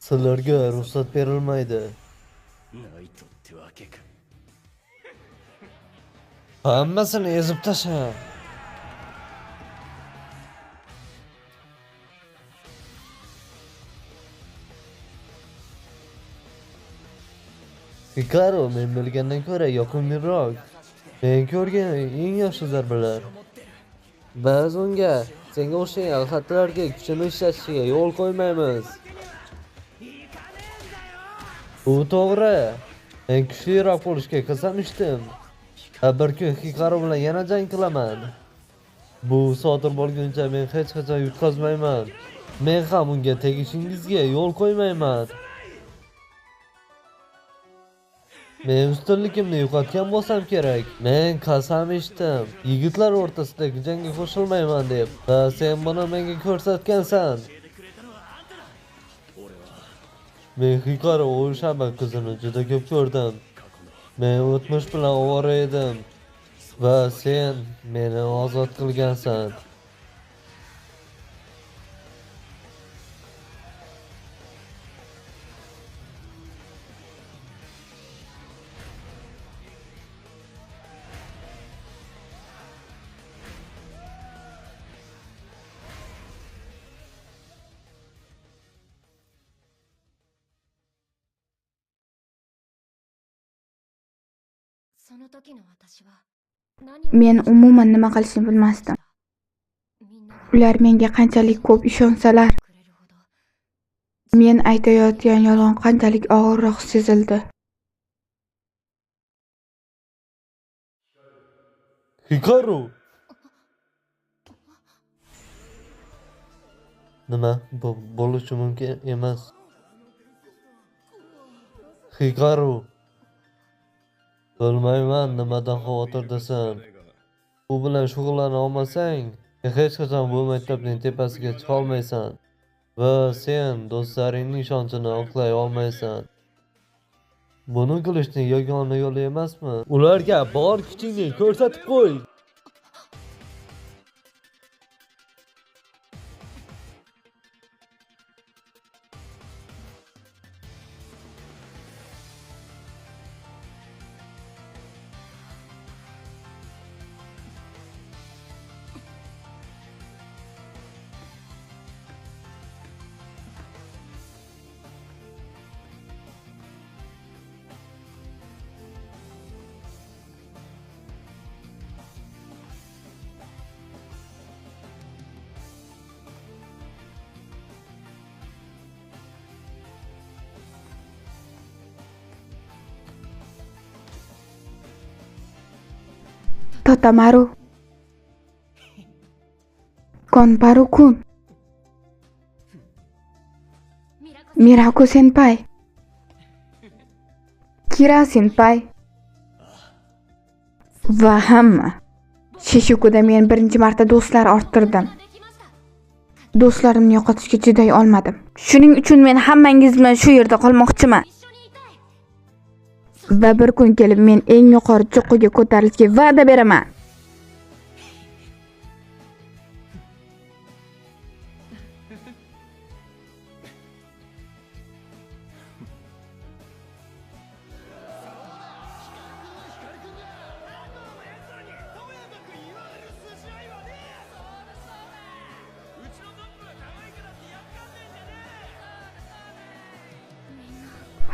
Sizlarga ruxsat berilmaydi. Hammasini ezib tasha. Hikaru men bilgandan ko'ra yoqimliroq. Men ko'rgan eng yaxshi zarbalar. Biz unga senga o'xshagan xatlarga kuchini ishlatishiga yo'l qo'ymaymiz. Bu to'g'ri. Men kuchliroq bo'lishga qasam ichdim. Bir kun Hikaru bilan yana jang qilaman. Bu sodir bo'lguncha men hech qachon yutqazmayman. Men ham unga tegishingizga yo'l qo'ymayman. Men ustunligimni yo'qotgan bo'lsam kerak. Men qasam ichdim. Yigitlar o'rtasidagi jangga qo'shilmayman deb. Va sen buni menga ko'rsatgansan. Men Hikaru Oshaba qizini juda ko'p ko'rdim. Men o'tmish bilan ovora edim. Va sen meni ozod qilgansan. Men umuman nima qilishni bilmasdim. Ular menga qanchalik ko'p ishonsalar, men aytayotgan yolg'on qanchalik og'irroq sezildi. Hikaru! Nima? Bu bo'lishi mumkin emas. Hikaru! Bilmayman nimadan xavotirdasan. Bu bilan shug'ullana olmasang, hech qachon bu maktabning tepasiga chiqa olmaysan. Va sen do'stlaringning ishonchini oqlay olmaysan. Buni qilishning yagona yo'li emasmi? Ularga bor kuchingni ko'rsatib qo'y. Totamaru. Konparu-kun. Miraku senpai. Kira senpai. Va hamma. Shishukuda men birinchi marta do'stlar orttirdim. Do'stlarimni yo'qotishga chiday olmadim. Shuning uchun men hammangiz bilan shu yerda qolmoqchiman. Va bir kun kelib men eng yuqori cho'qqiga ko'tarilishga va'da beraman.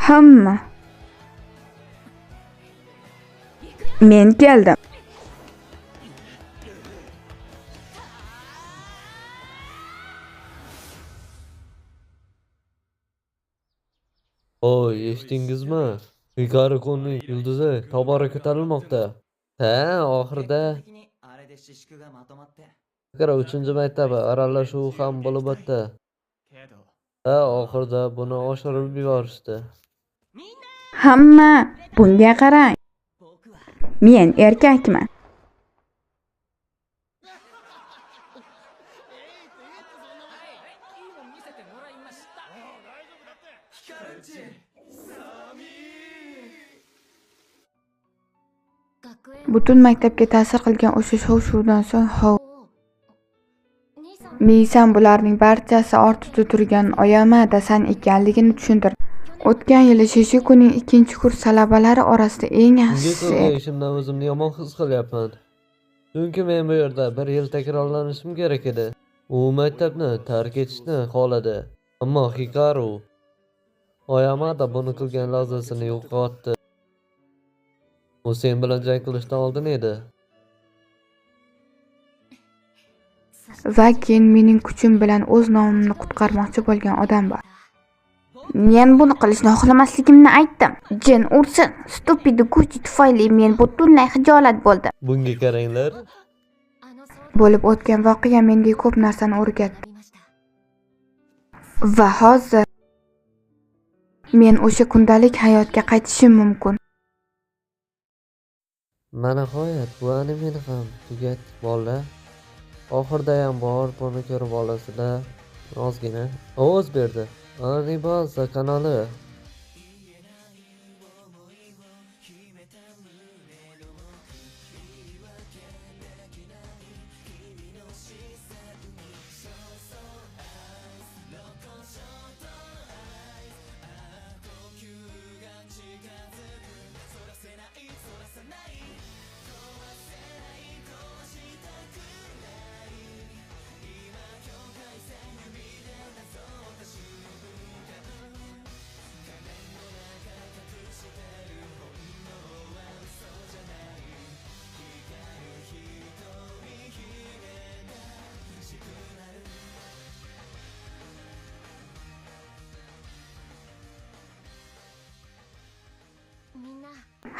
Hamma. Men keldim. Oy, eshitdingizmi? Hikaru-kunning yulduzi tobora ko'tarilmoqda. Oxirida Hikaru 3-maktabi aralashuvi ham bo'lib o'tdi. Oxirida buni oshirib yuborishdi. Hamma bunga qarang. Men erkakman. Butun maktabga ta'sir qilgan o'sha shov-shuvdan so'ng Meysan bularning barchasi ortida turgan Oyamada san ekanligini tushuntirdi. O'tgan yili Shishikuning 2-kurs talabalari orasida eng Unga yaxshisi qilgan edi. ishimdan o'zimni yomon his qilyapman. Chunki men bu yerda 1 yil takrorlanishim kerak edi. U maktabni tark etishni xohladi. Ammo Hikaru Oyamada buni qilgan lahzasini yo'qotdi. U sen bilan jang qilishdan oldin edi. Va keyin mening kuchim bilan o'z nomimni qutqarmoqchi bo'lgan odam bor. Men buni qilishni xohlamasligimni aytdim. Jin ursin, stupid kuchi tufayli men butunlay xijolat bo'ldim. Bunga qaranglar. Bo'lib o'tgan voqea menga ko'p narsani o'rgatdi. Va hozir men o'sha kundalik hayotga qaytishim mumkin. Mana nihoyat bu animeni ham tugatdik bolalar. Oxirdayam bor buni ko'rib olasizlar. Ozgina ovoz berdi. Animaza kanali.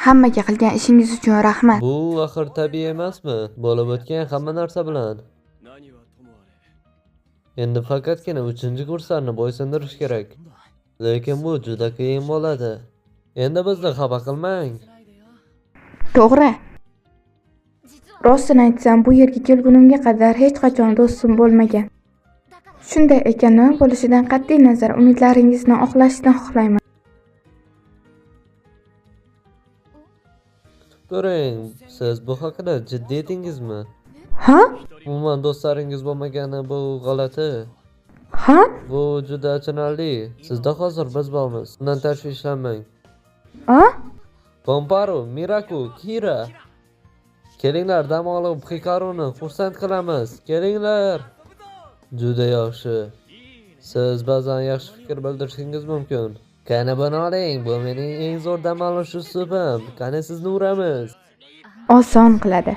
Hammaga qilgan ishingiz uchun rahmat. Bu axir tabiiy emasmi? Bo'lib o'tgan hamma narsa bilan. Endi faqatgina 3-kurslarni bo'ysundirish kerak. Lekin bu juda qiyin bo'ladi. Endi bizni xafa qilmang. To'g'ri. Rostini aytsam, bu yerga kelgunimga qadar hech qachon do'stim bo'lmagan. Shunday ekan, nima bo'lishidan qat'iy nazar umidlaringizni oqlashni xohlayman. Ko'ring, siz bu haqida jiddiy edingizmi? Ha? Umuman do'stlaringiz bo'lmagani bu g'alati. Ha? Bu juda achinarli. Sizda hozir biz bormiz. Bundan tashvishlanmang. A? Komparu, Miraku, Kira. Kelinglar, dam olib Hikaruni xursand qilamiz. Kelinglar. Juda yaxshi. Siz ba'zan yaxshi fikr bildirishingiz mumkin. Qani buni oling, bu mening eng zo'r dam olish uslubim. Qani sizni uramiz. Oson qiladi.